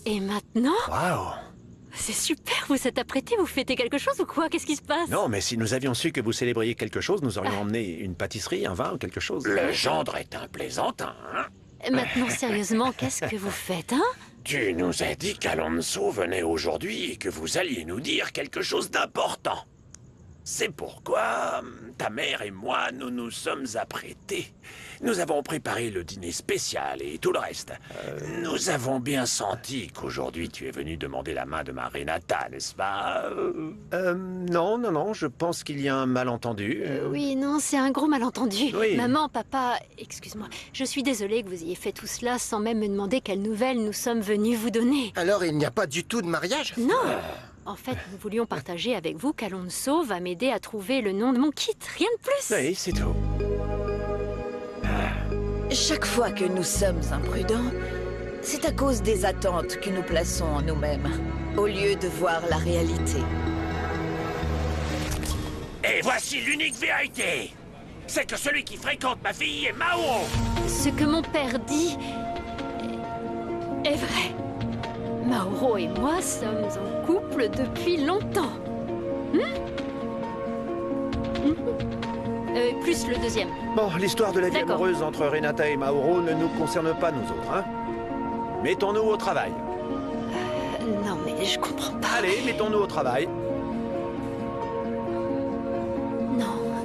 Et maintenant? Waouh! C'est super, vous êtes apprêté, vous fêtez quelque chose ou quoi? Qu'est-ce qui se passe? Non, mais si nous avions su que vous célébriez quelque chose, nous aurions emmené une pâtisserie, un vin ou quelque chose. Le gendre est un plaisantin, hein? Maintenant, sérieusement, qu'est-ce que vous faites, hein? Tu nous as dit qu'Alonso venait aujourd'hui et que vous alliez nous dire quelque chose d'important. C'est pourquoi ta mère et moi, nous nous sommes apprêtés. Nous avons préparé le dîner spécial et tout le reste. Nous avons bien senti qu'aujourd'hui tu es venu demander la main de ma Renata, n'est-ce pas? Non, je pense qu'il y a un malentendu. Oui, non, c'est un gros malentendu. Oui. Maman, papa, excuse-moi, je suis désolée que vous ayez fait tout cela sans même me demander quelles nouvelles nous sommes venus vous donner. Alors il n'y a pas du tout de mariage? Non! En fait, nous voulions partager avec vous qu'Alonso va m'aider à trouver le nom de mon kit, rien de plus. Oui, c'est tout. Chaque fois que nous sommes imprudents, c'est à cause des attentes que nous plaçons en nous-mêmes, au lieu de voir la réalité. Et voici l'unique vérité! C'est que celui qui fréquente ma fille est Mauro! Ce que mon père dit est vrai. Mauro et moi sommes en couple depuis longtemps. Plus le deuxième. Bon, l'histoire de la vie D'accord. amoureuse entre Renata et Mauro ne nous concerne pas, nous autres, hein? Mettons-nous au travail. Non, mais je comprends pas. Allez, mettons-nous au travail.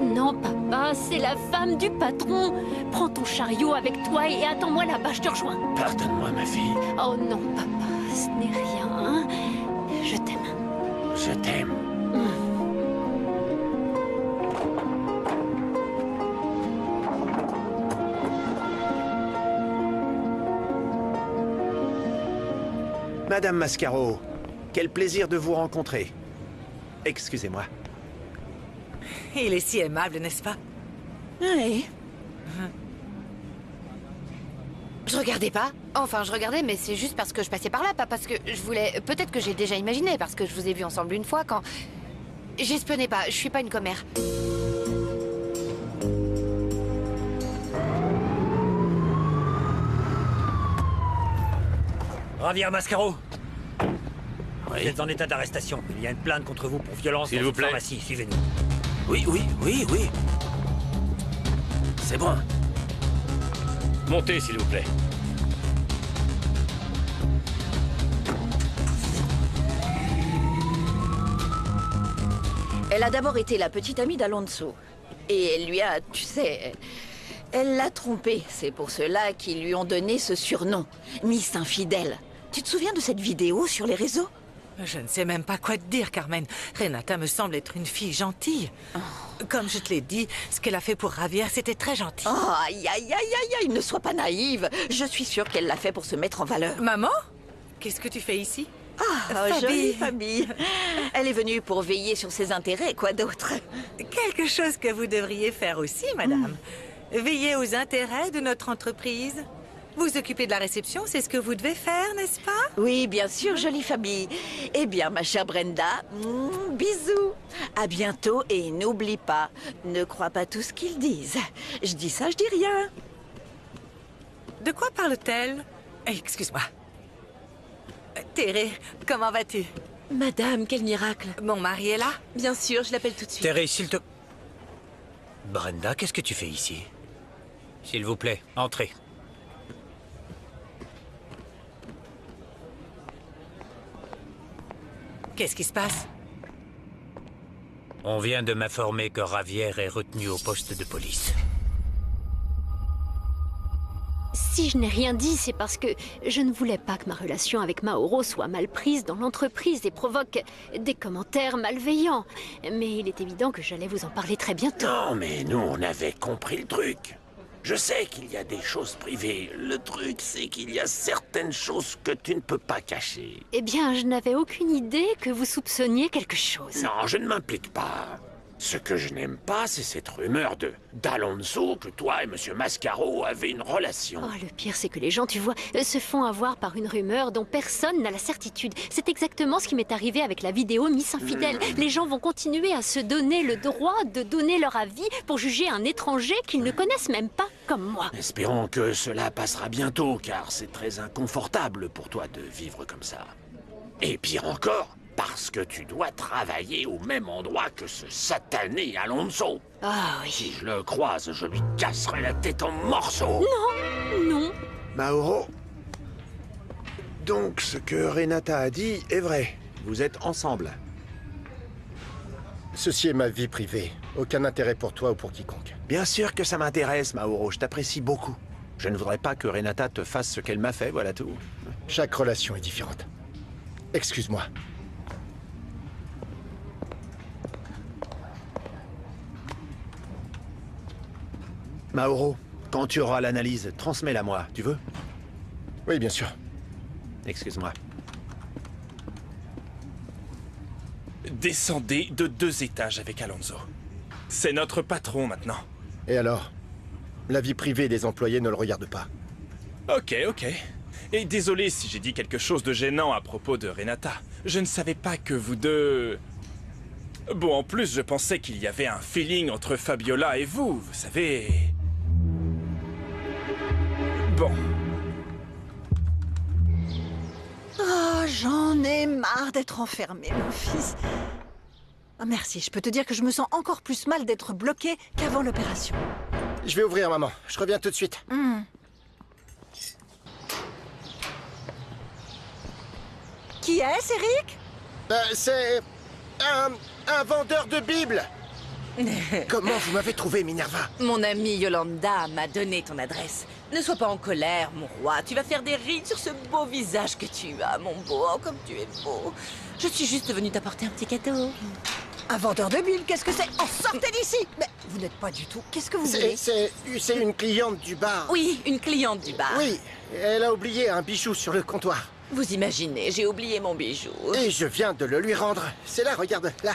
Non, papa, c'est la femme du patron. Prends ton chariot avec toi et attends-moi là-bas, je te rejoins. Pardonne-moi, ma fille. Oh non, papa, ce n'est rien, hein. Je t'aime. Je t'aime. Madame Mascaro, quel plaisir de vous rencontrer. Excusez-moi. Il est si aimable, n'est-ce pas? Oui. Je regardais pas. Enfin, je regardais, mais c'est juste parce que je passais par là, pas parce que je voulais... Peut-être que j'ai déjà imaginé, parce que je vous ai vu ensemble une fois quand... J'espionnais pas, je suis pas une commère. Javier Mascaro, Oui. vous êtes en état d'arrestation. Il y a une plainte contre vous pour violence S'il dans vous une plaît. pharmacie. Suivez-nous. Oui. C'est bon. Montez, s'il vous plaît. Elle a d'abord été la petite amie d'Alonso. Et elle lui a, tu sais... Elle l'a trompé. C'est pour cela qu'ils lui ont donné ce surnom. Miss Infidèle. Tu te souviens de cette vidéo sur les réseaux? Je ne sais même pas quoi te dire, Carmen. Renata me semble être une fille gentille. Comme je te l'ai dit, ce qu'elle a fait pour Javier, c'était très gentil. Oh, aïe, aïe, aïe, aïe, aïe, ne sois pas naïve. Je suis sûre qu'elle l'a fait pour se mettre en valeur. Maman? Qu'est-ce que tu fais ici? Ah, jolie famille. Elle est venue pour veiller sur ses intérêts, quoi d'autre? Quelque chose que vous devriez faire aussi, madame. Veiller aux intérêts de notre entreprise. Vous occuper de la réception, c'est ce que vous devez faire, n'est-ce pas? Oui, bien sûr, jolie famille. Eh bien, ma chère Brenda, bisous. À bientôt et n'oublie pas, ne crois pas tout ce qu'ils disent. Je dis ça, je dis rien. De quoi parle-t-elle? Excuse-moi. Thérèse, comment vas-tu? Madame, quel miracle! Mon mari est là? Bien sûr, je l'appelle tout de suite. Thérèse, s'il te... Brenda, qu'est-ce que tu fais ici? S'il vous plaît, entrez. Qu'est-ce qui se passe? On vient de m'informer que Javier est retenu au poste de police. Si je n'ai rien dit, c'est parce que je ne voulais pas que ma relation avec Mauro soit mal prise dans l'entreprise et provoque des commentaires malveillants. Mais il est évident que j'allais vous en parler très bientôt. Non, mais nous, on avait compris le truc. Je sais qu'il y a des choses privées. Le truc, c'est qu'il y a certaines choses que tu ne peux pas cacher. Eh bien, je n'avais aucune idée que vous soupçonniez quelque chose. Non, je ne m'implique pas. Ce que je n'aime pas, c'est cette rumeur d'Alonso que toi et Monsieur Mascaro avez une relation. Oh, le pire, c'est que les gens, tu vois, se font avoir par une rumeur dont personne n'a la certitude. C'est exactement ce qui m'est arrivé avec la vidéo Miss Infidèle. Les gens vont continuer à se donner le droit de donner leur avis pour juger un étranger qu'ils ne connaissent même pas, comme moi. Espérons que cela passera bientôt, car c'est très inconfortable pour toi de vivre comme ça. Et pire encore, parce que tu dois travailler au même endroit que ce satané Alonso. Ah oui. Si je le croise, je lui casserai la tête en morceaux. Non. Mauro, donc ce que Renata a dit est vrai. Vous êtes ensemble. Ceci est ma vie privée. Aucun intérêt pour toi ou pour quiconque. Bien sûr que ça m'intéresse, Mauro. Je t'apprécie beaucoup. Je ne voudrais pas que Renata te fasse ce qu'elle m'a fait, voilà tout. Chaque relation est différente. Excuse-moi. Mauro, quand tu auras l'analyse, transmets-la moi, tu veux? Oui, bien sûr. Excuse-moi. Descendez de 2 étages avec Alonso. C'est notre patron maintenant. Et alors? La vie privée des employés ne le regarde pas. Ok. Et désolé si j'ai dit quelque chose de gênant à propos de Renata. Je ne savais pas que vous deux... Bon, en plus, je pensais qu'il y avait un feeling entre Fabiola et vous savez... Bon. Oh, j'en ai marre d'être enfermée, mon fils. Ah, merci, je peux te dire que je me sens encore plus mal d'être bloquée qu'avant l'opération. Je vais ouvrir, maman. Je reviens tout de suite. Qui est-ce, Eric? C'est... un vendeur de Bible. Comment vous m'avez trouvé, Minerva? Mon amie Yolanda m'a donné ton adresse. Ne sois pas en colère, mon roi. Tu vas faire des rides sur ce beau visage que tu as, mon beau. Oh, comme tu es beau. Je suis juste venue t'apporter un petit cadeau. Un vendeur de Bible, qu'est-ce que c'est? Oh, sortez d'ici! Mais vous n'êtes pas du tout... Qu'est-ce que vous voulez? C'est une cliente du bar. Oui, une cliente du bar. Oui, elle a oublié un bijou sur le comptoir. Vous imaginez, j'ai oublié mon bijou. Et je viens de le lui rendre. C'est là, regarde, là.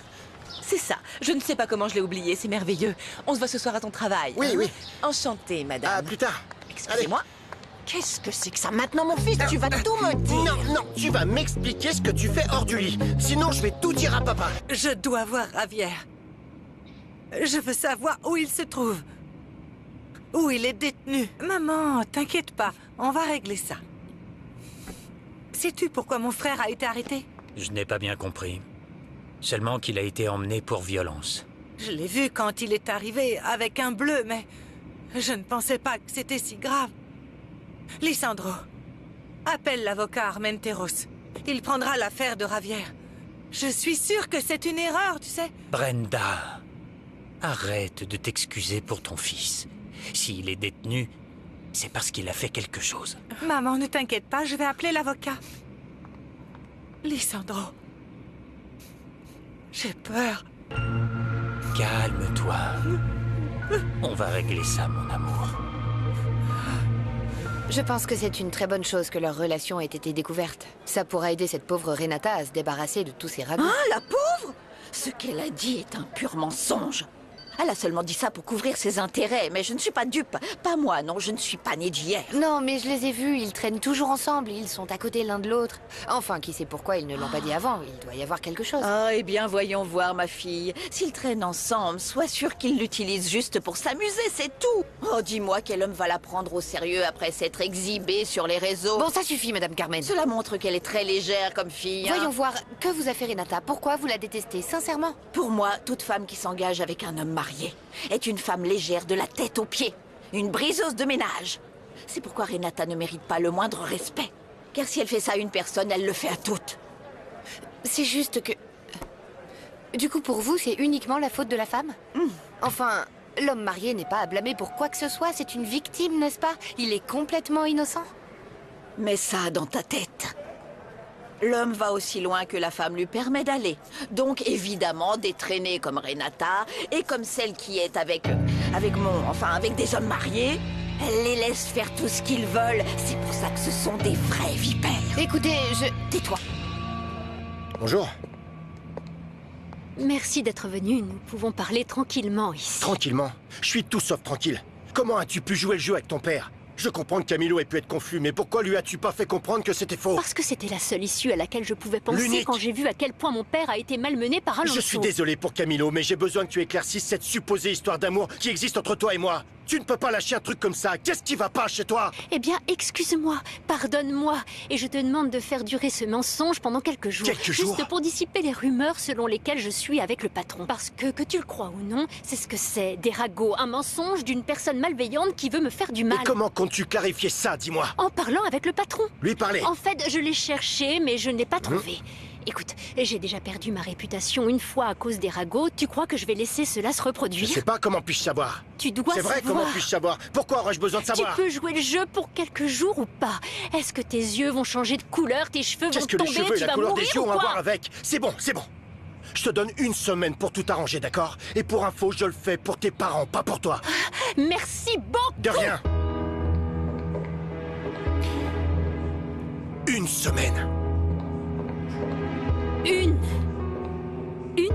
C'est ça. Je ne sais pas comment je l'ai oublié, c'est merveilleux. On se voit ce soir à ton travail. Oui, oui. Enchantée, madame. À plus tard. Excusez-moi. Qu'est-ce que c'est que ça? Maintenant, mon fils, tu vas tout me dire. Non, tu vas m'expliquer ce que tu fais hors du lit. Sinon, je vais tout dire à papa. Je dois voir Javier. Je veux savoir où il se trouve. Où il est détenu. Maman, t'inquiète pas, on va régler ça. Sais-tu pourquoi mon frère a été arrêté? Je n'ai pas bien compris. Seulement qu'il a été emmené pour violence. Je l'ai vu quand il est arrivé avec un bleu, mais je ne pensais pas que c'était si grave. Lisandro, appelle l'avocat Armenteros. Il prendra l'affaire de Javier. Je suis sûre que c'est une erreur, tu sais. Brenda, arrête de t'excuser pour ton fils. S'il est détenu, c'est parce qu'il a fait quelque chose. Maman, ne t'inquiète pas, je vais appeler l'avocat. Lisandro, j'ai peur. Calme-toi. On va régler ça, mon amour. Je pense que c'est une très bonne chose que leur relation ait été découverte. Ça pourra aider cette pauvre Renata à se débarrasser de tous ses ragots. Ah, la pauvre! Ce qu'elle a dit est un pur mensonge. Elle a seulement dit ça pour couvrir ses intérêts, mais je ne suis pas dupe. Pas moi, non, je ne suis pas née d'hier. Non, mais je les ai vus, ils traînent toujours ensemble, ils sont à côté l'un de l'autre. Enfin, qui sait pourquoi ils ne l'ont pas dit avant, il doit y avoir quelque chose. Ah, eh bien, voyons voir, ma fille. S'ils traînent ensemble, sois sûre qu'ils l'utilisent juste pour s'amuser, c'est tout. Oh, dis-moi quel homme va la prendre au sérieux après s'être exhibée sur les réseaux. Bon, ça suffit, Madame Carmen. Cela montre qu'elle est très légère comme fille. Voyons voir, que vous a fait Renata? Pourquoi vous la détestez, sincèrement? Pour moi, toute femme qui s'engage avec un homme marié est une femme légère de la tête aux pieds, une briseuse de ménage. C'est pourquoi Renata ne mérite pas le moindre respect. Car si elle fait ça à une personne, elle le fait à toutes. C'est juste que... Du coup, pour vous, c'est uniquement la faute de la femme? Enfin, l'homme marié n'est pas à blâmer pour quoi que ce soit, c'est une victime, n'est-ce pas? Il est complètement innocent. Mets ça dans ta tête. L'homme va aussi loin que la femme lui permet d'aller. Donc, évidemment, des traînées comme Renata et comme celle qui est avec des hommes mariés, elle les laisse faire tout ce qu'ils veulent. C'est pour ça que ce sont des vrais vipères. Écoutez, Tais-toi. Bonjour. Merci d'être venu. Nous pouvons parler tranquillement ici. Tranquillement? Je suis tout sauf tranquille. Comment as-tu pu jouer le jeu avec ton père? Je comprends que Camilo ait pu être confus, mais pourquoi lui as-tu pas fait comprendre que c'était faux? Parce que c'était la seule issue à laquelle je pouvais penser L'unique. quand j'ai vu à quel point mon père a été malmené par Alonso. Je suis désolé pour Camilo, mais j'ai besoin que tu éclaircisses cette supposée histoire d'amour qui existe entre toi et moi. Tu ne peux pas lâcher un truc comme ça. Qu'est-ce qui va pas chez toi? Eh bien, excuse-moi, pardonne-moi, et je te demande de faire durer ce mensonge pendant quelques jours. Quelques jours? Juste pour dissiper les rumeurs selon lesquelles je suis avec le patron. Parce que tu le crois ou non, c'est ce que c'est, des ragots, un mensonge d'une personne malveillante qui veut me faire du mal. Et comment comptes-tu clarifier ça, dis-moi? En parlant avec le patron. Lui parler? En fait, je l'ai cherché, mais je ne l'ai pas trouvé. Écoute, j'ai déjà perdu ma réputation une fois à cause des ragots. Tu crois que je vais laisser cela se reproduire? Je sais pas, comment puis-je savoir? Tu dois C'est vrai, savoir. comment puis-je savoir? Pourquoi aurais-je besoin de savoir? Tu peux jouer le jeu pour quelques jours ou pas? Est-ce que tes yeux vont changer de couleur, tes cheveux vont Qu'est-ce que les tomber, cheveux et tu la vas couleur des mourir yeux ou ont à quoi? voir avec? C'est bon, c'est bon. Je te donne une semaine pour tout arranger, d'accord? Et pour info, je le fais pour tes parents, pas pour toi. Merci beaucoup. De rien. Une semaine. Une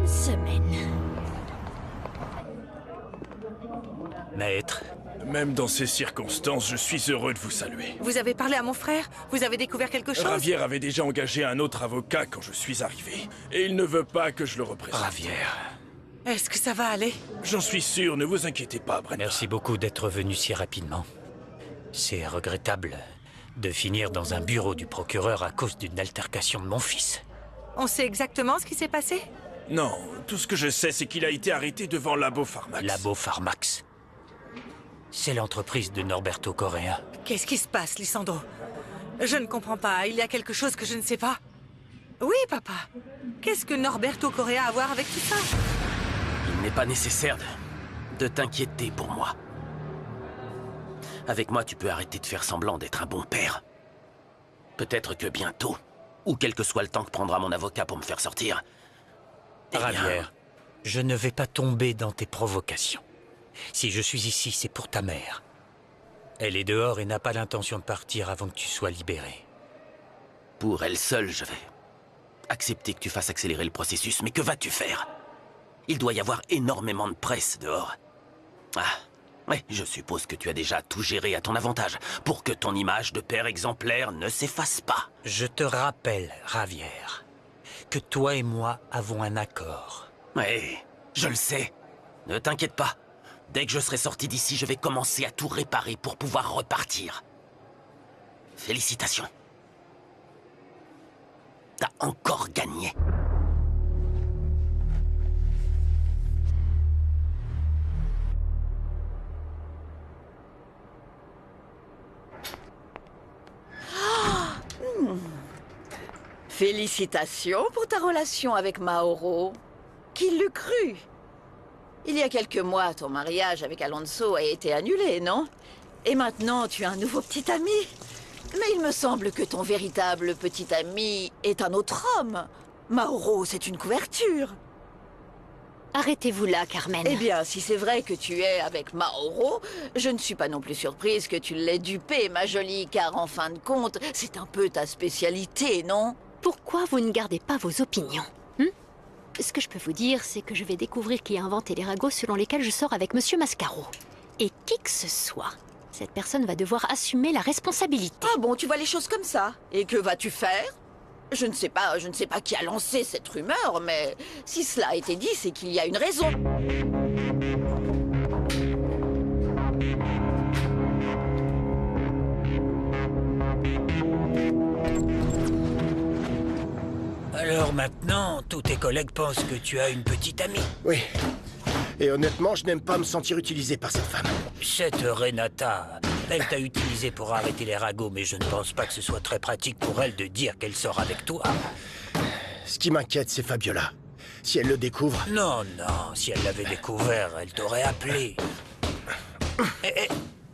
semaine. Maître, Même dans ces circonstances, je suis heureux de vous saluer. Vous avez parlé à mon frère? Vous avez découvert quelque chose? Ravière avait déjà engagé un autre avocat quand je suis arrivé. Et il ne veut pas que je le représente. Ravière, Est-ce que ça va aller? J'en suis sûr, ne vous inquiétez pas, Brenda. merci beaucoup d'être venu si rapidement. C'est regrettable de finir dans un bureau du procureur à cause d'une altercation de mon fils. On sait exactement ce qui s'est passé? Non, tout ce que je sais, c'est qu'il a été arrêté devant Labo Pharmax. Labo Pharmax. C'est l'entreprise de Norberto Correa. Qu'est-ce qui se passe, Lisandro? Je ne comprends pas. Il y a quelque chose que je ne sais pas. Oui, papa. Qu'est-ce que Norberto Correa a à voir avec tout ça? Il n'est pas nécessaire de t'inquiéter pour moi. Avec moi, tu peux arrêter de faire semblant d'être un bon père. Peut-être que bientôt, ou quel que soit le temps que prendra mon avocat pour me faire sortir... eh bien, Ravière, je ne vais pas tomber dans tes provocations. Si je suis ici, c'est pour ta mère. Elle est dehors et n'a pas l'intention de partir avant que tu sois libéré. pour elle seule, je vais accepter que tu fasses accélérer le processus. Mais que vas-tu faire? Il doit y avoir énormément de presse dehors. Ah, ouais, je suppose que tu as déjà tout géré à ton avantage pour que ton image de père exemplaire ne s'efface pas. Je te rappelle, Ravière, que toi et moi avons un accord. Ouais, je le sais. Ne t'inquiète pas. Dès que je serai sorti d'ici, je vais commencer à tout réparer pour pouvoir repartir. Félicitations. T'as encore gagné. Félicitations pour ta relation avec Mauro. Qui l'eût cru? Il y a quelques mois, ton mariage avec Alonso a été annulé, non? Et maintenant, tu as un nouveau petit ami. Mais il me semble que ton véritable petit ami est un autre homme. Mauro, c'est une couverture. Arrêtez-vous là, Carmen. Eh bien, si c'est vrai que tu es avec Mauro, je ne suis pas non plus surprise que tu l'aies dupé, ma jolie, car en fin de compte, c'est un peu ta spécialité, non? Pourquoi vous ne gardez pas vos opinions? Ce que je peux vous dire, c'est que je vais découvrir qui a inventé les ragots selon lesquels je sors avec Monsieur Mascaro. Et qui que ce soit, cette personne va devoir assumer la responsabilité. Ah bon, tu vois les choses comme ça? Et que vas-tu faire? Je ne sais pas qui a lancé cette rumeur, mais si cela a été dit, c'est qu'il y a une raison. Alors maintenant, tous tes collègues pensent que tu as une petite amie. Oui. Et honnêtement, je n'aime pas me sentir utilisé par cette femme. Cette Renata, elle t'a utilisé pour arrêter les ragots, mais je ne pense pas que ce soit très pratique pour elle de dire qu'elle sort avec toi. Ce qui m'inquiète, c'est Fabiola. Si elle le découvre... Non, non, si elle l'avait découvert, elle t'aurait appelé.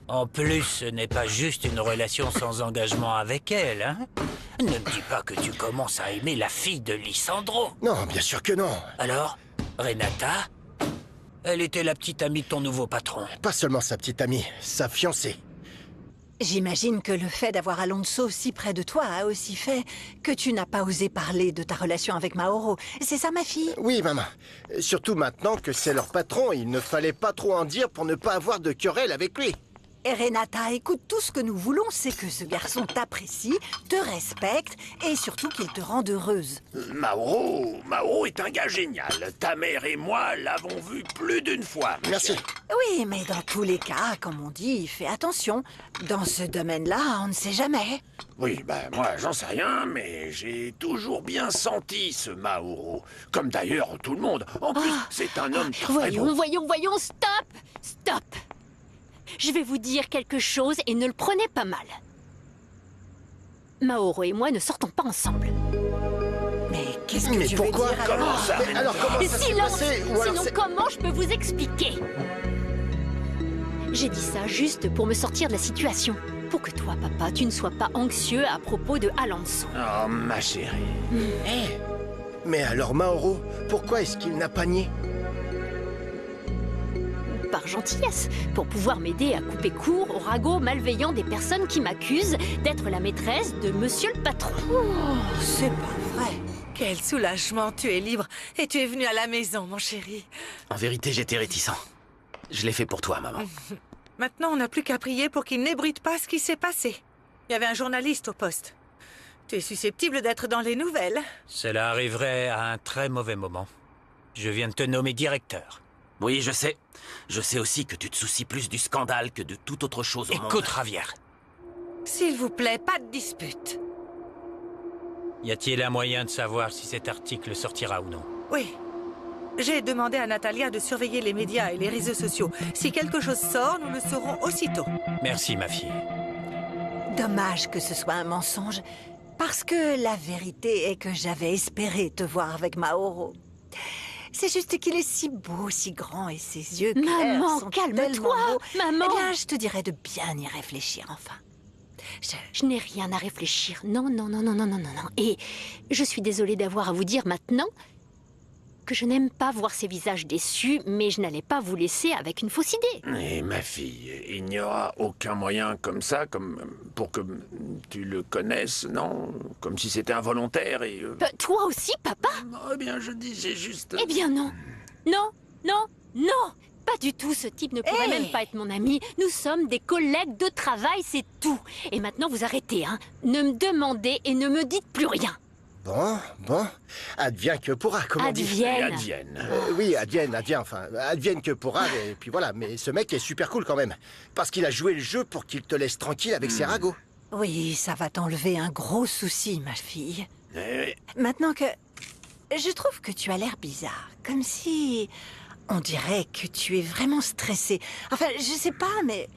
En plus, ce n'est pas juste une relation sans engagement avec elle, hein? Ne me dis pas que tu commences à aimer la fille de Lisandro. Non, bien sûr que non. Alors, Renata? Elle était la petite amie de ton nouveau patron. Pas seulement sa petite amie, sa fiancée. J'imagine que le fait d'avoir Alonso si près de toi a aussi fait que tu n'as pas osé parler de ta relation avec Mauro. C'est ça, ma fille? Oui, maman. Surtout maintenant que c'est leur patron, il ne fallait pas trop en dire pour ne pas avoir de querelle avec lui. Et Renata, écoute, tout ce que nous voulons, c'est que ce garçon t'apprécie, te respecte et surtout qu'il te rende heureuse. Mauro est un gars génial. Ta mère et moi l'avons vu plus d'une fois. Merci. Oui, mais dans tous les cas, comme on dit, fais attention. Dans ce domaine-là, on ne sait jamais. Oui, moi j'en sais rien, mais j'ai toujours bien senti ce Mauro. Comme d'ailleurs tout le monde. En plus, c'est un homme très beau. Voyons, stop. Je vais vous dire quelque chose et ne le prenez pas mal. Mauro et moi ne sortons pas ensemble. Mais qu'est-ce que tu veux dire alors? Comment ça? Alors comment ça s'est Silence! passé? Ou alors Sinon, comment je peux vous expliquer? J'ai dit ça juste pour me sortir de la situation. Pour que toi, papa, tu ne sois pas anxieux à propos de Alonso. Oh, ma chérie. Mais alors Mauro, pourquoi est-ce qu'il n'a pas nié? Par gentillesse, pour pouvoir m'aider à couper court au ragot malveillant des personnes qui m'accusent d'être la maîtresse de monsieur le patron. Oh, c'est pas vrai. Quel soulagement, tu es libre et tu es venu à la maison, mon chéri. En vérité, j'étais réticent. Je l'ai fait pour toi, maman. Maintenant, on n'a plus qu'à prier pour qu'il n'ébruite pas ce qui s'est passé. Il y avait un journaliste au poste. Tu es susceptible d'être dans les nouvelles. Cela arriverait à un très mauvais moment. Je viens de te nommer directeur. Oui, je sais. Je sais aussi que tu te soucies plus du scandale que de toute autre chose au monde. Écoute, Javier. S'il vous plaît, pas de dispute. Y a-t-il un moyen de savoir si cet article sortira ou non? Oui. J'ai demandé à Natalia de surveiller les médias et les réseaux sociaux. Si quelque chose sort, nous le saurons aussitôt. Merci, ma fille. Dommage que ce soit un mensonge, parce que la vérité est que j'avais espéré te voir avec Mauro. C'est juste qu'il est si beau, si grand, et ses yeux clairs Maman, sont calme-toi, tellement beaux. maman. Eh bien, je te dirais de bien y réfléchir, enfin. Je n'ai rien à réfléchir. Non. Et je suis désolée d'avoir à vous dire maintenant que je n'aime pas voir ces visages déçus, mais je n'allais pas vous laisser avec une fausse idée. Et ma fille, il n'y aura aucun moyen comme ça, pour que tu le connaisses, non? Comme si c'était involontaire et... Toi aussi, papa? Eh bien, je disais juste... Eh bien non. Non. Pas du tout, ce type ne pourrait même pas être mon ami. Nous sommes des collègues de travail, c'est tout. Et maintenant, vous arrêtez, hein. Ne me demandez et ne me dites plus rien. Bon, advienne que pourra, comme on dit. Advienne. Oui, advienne, enfin, advienne que pourra, et puis voilà. Mais ce mec est super cool quand même. Parce qu'il a joué le jeu pour qu'il te laisse tranquille avec ses ragots. Oui, ça va t'enlever un gros souci, ma fille. Eh, Maintenant que... Je trouve que tu as l'air bizarre. Comme si... On dirait que tu es vraiment stressée. Enfin, je sais pas, mais...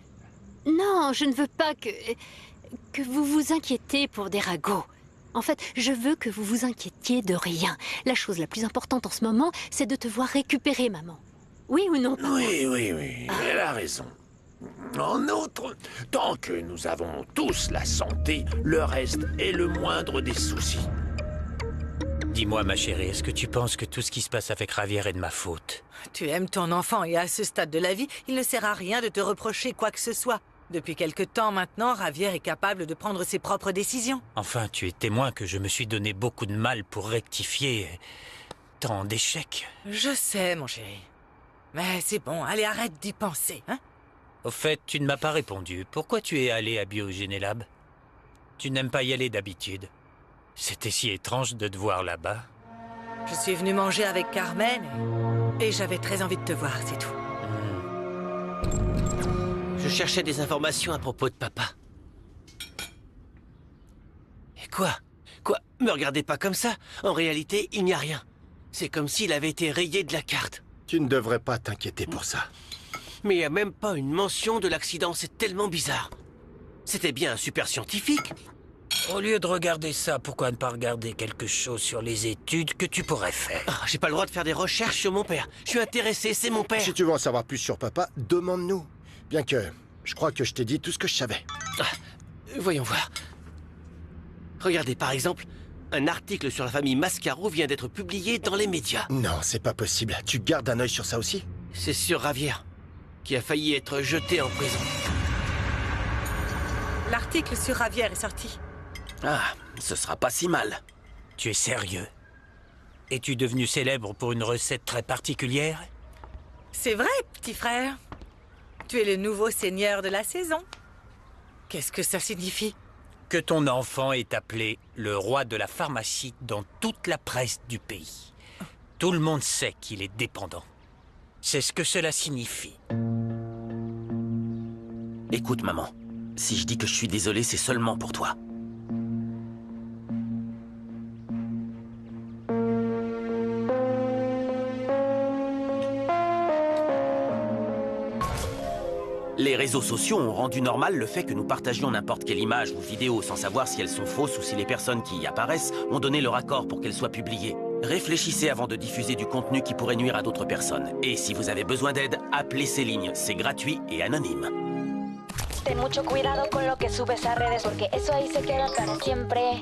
Non, je ne veux pas que vous vous inquiétez pour des ragots. En fait, je veux que vous vous inquiétiez de rien. La chose la plus importante en ce moment, c'est de te voir récupérer, maman. Oui ou non, papa? Oui, elle a raison. En outre, tant que nous avons tous la santé, le reste est le moindre des soucis. Dis-moi, ma chérie, est-ce que tu penses que tout ce qui se passe avec Javier est de ma faute? Tu aimes ton enfant et à ce stade de la vie, il ne sert à rien de te reprocher quoi que ce soit. Depuis quelque temps maintenant, Javier est capable de prendre ses propres décisions. Enfin, tu es témoin que je me suis donné beaucoup de mal pour rectifier tant d'échecs. Je sais, mon chéri. Mais c'est bon, allez, arrête d'y penser, hein? Au fait, tu ne m'as pas répondu. Pourquoi tu es allé à Biogénélab? Tu n'aimes pas y aller d'habitude. C'était si étrange de te voir là-bas. Je suis venu manger avec Carmen et j'avais très envie de te voir, c'est tout. Je cherchais des informations à propos de papa. Et quoi? Me regardez pas comme ça. En réalité, il n'y a rien. C'est comme s'il avait été rayé de la carte. Tu ne devrais pas t'inquiéter pour ça. Mais il n'y a même pas une mention de l'accident, c'est tellement bizarre. C'était bien un super scientifique. Au lieu de regarder ça, pourquoi ne pas regarder quelque chose sur les études que tu pourrais faire? J'ai pas le droit de faire des recherches sur mon père. Je suis intéressé, c'est mon père. Si tu veux en savoir plus sur papa, demande-nous. Bien que, je crois que je t'ai dit tout ce que je savais. Voyons voir. Regardez, par exemple, un article sur la famille Mascaro vient d'être publié dans les médias. Non, c'est pas possible. Tu gardes un œil sur ça aussi? C'est sur Javier, qui a failli être jeté en prison. L'article sur Ravière est sorti. Ah, ce sera pas si mal. Tu es sérieux? Es-tu devenu célèbre pour une recette très particulière? C'est vrai, petit frère. Tu es le nouveau seigneur de la saison. Qu'est-ce que ça signifie? Que ton enfant est appelé le roi de la pharmacie dans toute la presse du pays. Tout le monde sait qu'il est dépendant. C'est ce que cela signifie. Écoute, maman. Si je dis que je suis désolé, c'est seulement pour toi. Les réseaux sociaux ont rendu normal le fait que nous partagions n'importe quelle image ou vidéo sans savoir si elles sont fausses ou si les personnes qui y apparaissent ont donné leur accord pour qu'elles soient publiées. Réfléchissez avant de diffuser du contenu qui pourrait nuire à d'autres personnes. Et si vous avez besoin d'aide, appelez ces lignes. C'est gratuit et anonyme. Ten mucho cuidado con lo que subes a redes porque eso ahí se queda para siempre.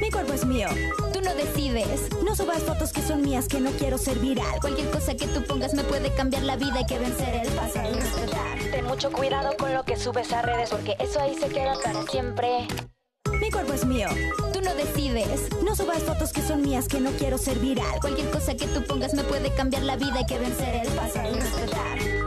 Mi cuerpo es mío. Tú no decides. No subas fotos que son mías, que no quiero ser viral. Cualquier cosa que tú pongas me puede cambiar la vida. Hay que vencer el pasado y respetar. Ten mucho cuidado con lo que subes a redes porque eso ahí se queda para siempre. Mi cuerpo es mío. Tú no decides. No subas fotos que son mías, que no quiero ser viral. Cualquier cosa que tú pongas me puede cambiar la vida. Hay que vencer el pasado y respetar.